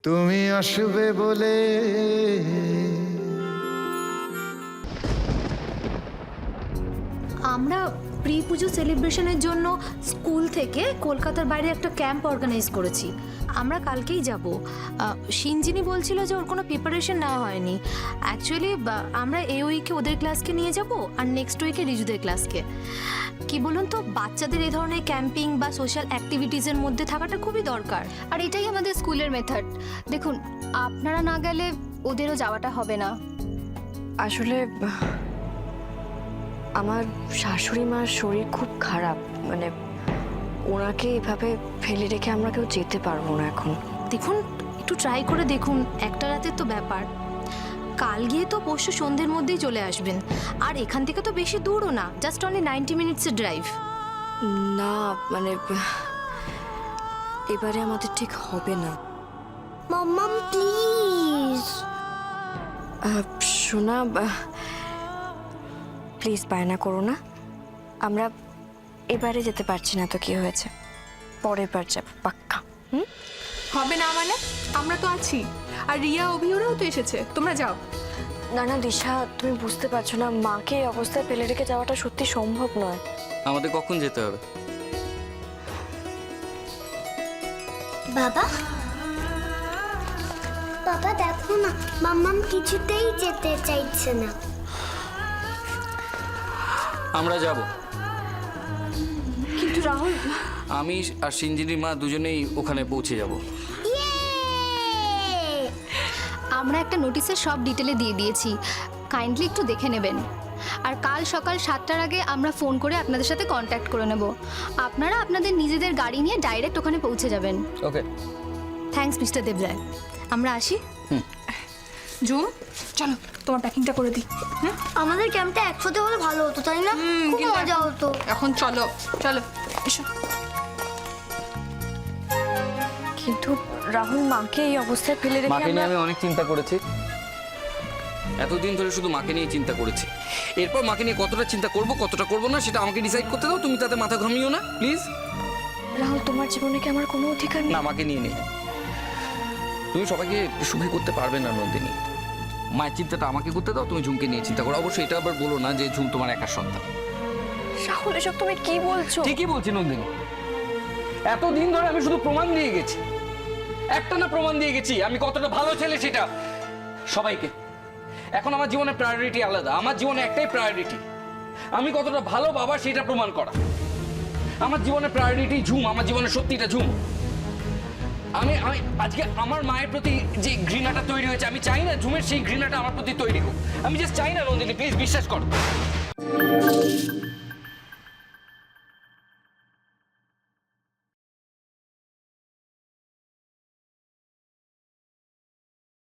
তুমি আসবে বলে আমরা প্রি পুজো সেলিব্রেশনের জন্য স্কুল থেকে কলকাতার বাইরে একটা ক্যাম্প অর্গানাইজ করেছি। আমরা কালকেই যাব। সিনজিনি বলছিল যে ওর কোনো প্রিপারেশন নেওয়া হয়নি। অ্যাকচুয়ালি আমরা এই উইকে ওদের ক্লাসকে নিয়ে যাব আর নেক্সট উইকে রিজুদের ক্লাসকে। কি বলুন তো, বাচ্চাদের এই ধরনের ক্যাম্পিং বা সোশ্যাল অ্যাক্টিভিটিসের মধ্যে থাকাটা খুবই দরকার। আর এটাই আমাদের স্কুলের মেথড। দেখুন, আপনারা না গেলে ওদেরও যাওয়াটা হবে না। আসলে আমার শাশুড়ি মার শরীর খুব খারাপ, মানে ওনাকে এভাবে ফেলে রেখে আমরা কেউ যেতে পারবো না এখন। দেখুন, একটু ট্রাই করে দেখুন, একটা রাতের তো ব্যাপার। কাল গিয়ে তো পরশু সন্ধ্যের মধ্যেই চলে আসবেন। আর এখান থেকে তো বেশি দূরও না, জাস্ট অনলি 90 মিনিটসের ড্রাইভ। না মানে এবারে আমাদের ঠিক হবে না। মাম্মাম প্লিজ। শোনা, প্লিজ বায়না করো না। আমরা এবারে যেতে পারছি না তো কি হয়েছে, পরের বার যাব পাক্কা। হবে না মানে? আমরা তো আছি, আর রিয়া অভিওরাও তো এসেছে, তোমরা যাও। না না দিশা, তুমি বুঝতে পারছো না, মাকে এই অবস্থায় ফেলে রেখে যাওয়াটা সত্যি সম্ভব নয়। আমাদের কখন যেতে হবে? বাবা, বাবা দেখো না, মাম্মাম কিছুতেই যেতে চাইছে না। আমরা যাব। কিন্তু রাহুল, আমি আর সিনজিনির মা দুজনেই ওখানে পৌঁছে যাব। আমরা একটা নোটিশের সব ডিটেলে দিয়ে দিয়েছি, কাইন্ডলি একটু দেখে নেবেন। আর কাল সকাল 7টার আগে আমরা ফোন করে আপনাদের সাথে কন্ট্যাক্ট করে নেব। আপনারা আপনাদের নিজেদের গাড়ি নিয়ে ডাইরেক্ট ওখানে পৌঁছে যাবেন। ওকে, থ্যাঙ্কস মিস্টার দেবরায়। আমরা আসি। জুম, চলো তোমার প্যাকিংটা করে দিই। আমাদের ক্যাম্পটা একসাথে হলে ভালো হতো, তাই না? খুব কিন্তু মজা হতো। এখন চলো চলো এসো। কিন্তু রাহুল, মাকে এই অবস্থায় ফেলে রেখে মাকে নিয়ে আমরা... আমি অনেক চিন্তা করেছি, এতদিন ধরে শুধু মাকে নিয়ে চিন্তা করেছি। এরপর মাকে নিয়ে কতটা চিন্তা করব কতটা করব না সেটা আমাকে ডিসাইড করতে দাও। তুমি তাতে মাথা ঘামিও না প্লিজ। রাহুল, তোমার জীবনে কি আমার কোনো অধিকার নেই? না, মাকে নিয়ে নেই। তুমি সবাইকে সুখী করতে পারবে না নন্দিনী। মায়ের চিন্তাটা আমাকে করতে দাও, তুমি ঝুমকে নিয়ে চিন্তা করো। অবশ্যই এটা আবার বলো না যে ঝুম তোমার একার সন্তান। রাহুল, এসব তুমি কি বলছো? ঠিকই বলছি নন্দিনী, এতদিন ধরে আমি শুধু প্রমাণ দিয়ে গেছি, একটা না প্রমাণ দিয়ে গেছি আমি কতটা ভালো ছেলে সেটা সবাইকে। এখন আমার জীবনের প্রায়োরিটি আলাদা। আমার জীবনে একটাই প্রায়োরিটি, আমি কতটা ভালো বাবা সেটা প্রমাণ করা। আমার জীবনের প্রায়োরিটি ঝুম, আমার জীবনের সত্যিটা ঝুম। আমি আমি আজকে আমার মায়ের প্রতি যে ঘৃণাটা তৈরি হয়েছে, আমি চাই না ঝুমের সেই ঘৃণাটা আমার প্রতি তৈরি হোক। আমি জাস্ট চাই না নন্দিনী, প্লিজ বিশ্বাস করো।